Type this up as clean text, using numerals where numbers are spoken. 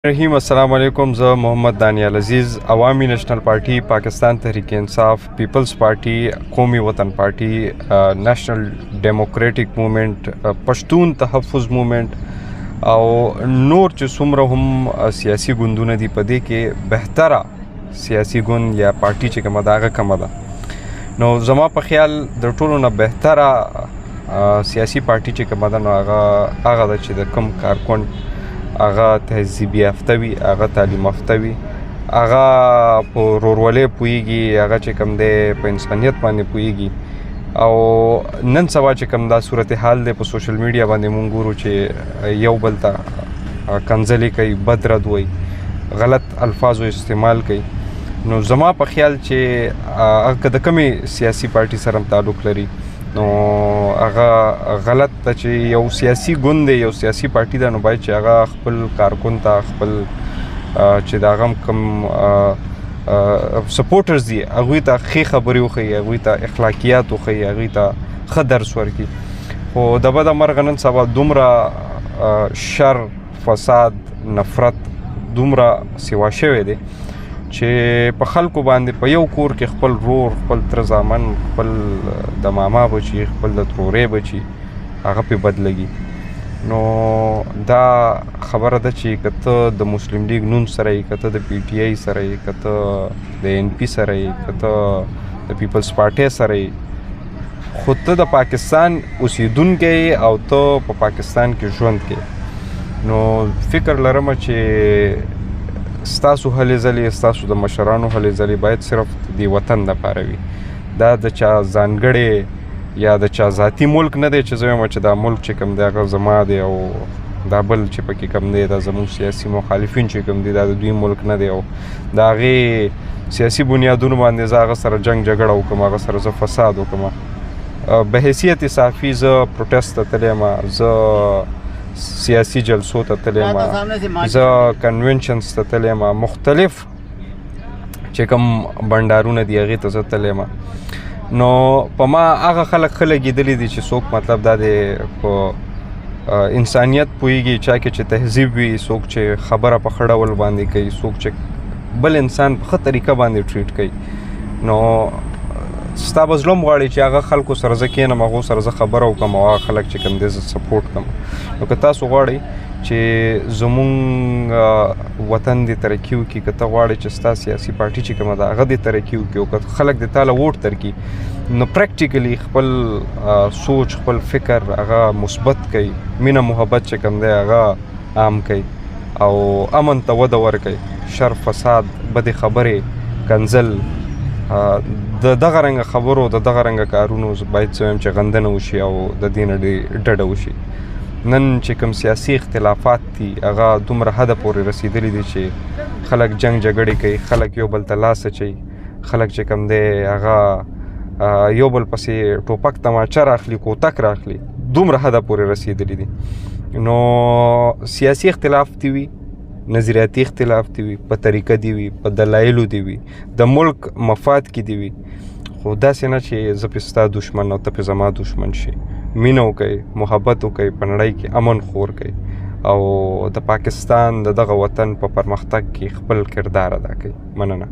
رحیم السلام علیکم. زه محمد دانیال عزیز، عوامی نیشنل پارټي، پاکستان تحریک انصاف، پیپلز پارټي، قومي وطن پارټي، نیشنل ډیموکریټک موومنټ، پښتون تحفظ موومنټ او نور چې څومره هم سیاسي ګوندونه دي، په دې کې بهتره سیاسي ګوند یا پارټي چې کومه ده هغه کومه ده. نو زما په خیال د ټولو نه بهتره سیاسي پارټي چې کومه ده نو هغه ده چې د کوم کارکن هغه تهذیبي یافته وي، هغه تعلیم یافته وي، هغه په ورورولۍ پوهېږي، هغه چې کوم دی په انسانیت باندې پوهېږي. او نن سبا چې کوم دا صورتحال دی په سوشل میډیا باندې مونږ ګورو چې یو بل ته کنځلې کوي، بد رد وایي، غلط الفاظو استعمال کوي. نو زما په خیال چې که د کومې سیاسي پارټي سره هم تعلق لري نو هغه غلط ته چې یو سیاسي ګوند دی، یو سیاسي پارټي ده، نو باید چې هغه خپل کارکن ته خپل چې د هغه کوم سپورټرز دي هغوی ته ښې خبرې وښیي، هغوی ته اخلاقیات وښیي، هغوی ته ښه درس ورکړي. خو د بده مرغه نن سبا دومره شر، فساد، نفرت دومره سیوا شوی دی چې په خلکو باندې په یو کور کې خپل رور، خپل تره زامن، خپل د ماما بچي، خپل د ترورې بچي هغه پې بد لګي. نو دا خبره ده چې که ته د مسلم لیگ نون سره یې، که ته د پی ټي آی سره یې، که ته د ان پي سره یې، که ته د پیپلز پارټۍ سره یې، خو ته د پاکستان اوسیدونکی او ته په پاکستان کې ژوند کوې، نو فکر لرم چې ستاسو هلې ځلې، ستاسو د مشرانو هلې ځلې باید صرف د وطن دپاره وي. دا د چا ځانګړی یا د چا ذاتي ملک نه دی چې زه وایم چې دا ملک چې کوم دی هغه زما دی او دا بل چې پکې کوم دی دا زموږ سیاسي مخالفین چې کوم دي دا د دوی ملک نه دی او د هغې سیاسي بنیادونو باندې زه هغه سره جنګ جګړه وکړم، هغه سره زه فساد وکړم. بحیثیت صافي زه پروټیسټ ته تللی یم، زه سیاسي جلسو ته تللی یم، زه کنونشنز ته تللی یم، مختلف چې کوم بنډارونه دي هغې ته زه تللی یم. نو په ما هغه خلک ښه لګېدلي دي چې څوک مطلب دا دی په انسانیت پوهېږي، چا کې چې تهذیب وي، څوک چې خبره په ښه ډول باندې کوي، څوک چې بل انسان په ښه طریقه باندې ټریټ کوي. نو ستا به زړه م غواړي چې هغه خلکو سره زه کښېنم، هغو سره زه خبره وکړم او هغه خلک چې کوم دی زه سپورټ کړم. نو که تاسو غواړئ چې زمونږ وطن دې ترقي وکړي، که ته غواړې چې ستا سیاسي پارټي چې کومه ده هغه دې ترقي وکړي، او که خلک دې تا له ووټ درکړي نو پریکټیکلی خپل سوچ، خپل فکر هغه مثبت کوي، مینه محبت چې کوم دی هغه عام کوي او امن ته وده ورکوي. شر، فساد، بدې خبرې، کنځل، د دغه رنګه خبرو، د دغه رنګه کارونو باید زه وایم چې غندنه وشي او د دې نه ډډه وشي. نن چې کوم سیاسي اختلافات دي هغه دومره حده پورې رسېدلي دي چې خلک جنګ جګړې کوي، خلک یو بل ته لاس اچوي، خلک چې کوم دی هغه یو بل پسې ټوپک، تماچه راخلي، کوتک راخلي، دومره حده پورې رسېدلي دي. نو سیاسي اختلاف دي وي، نظریاتي اختلاف دی وي، په طریقه دی وي، په دلایلو دی وي، د ملک مفاد کې دی وي، خو داسې نه چې زه پې ستا دشمن او ته پې زما دشمن شي. مینه وکئ، محبت وکئ، په نړۍ کې امن خور کئ او د پاکستان د دغه وطن په پرمختګ کې خپل کردار ادا کئ. مننه.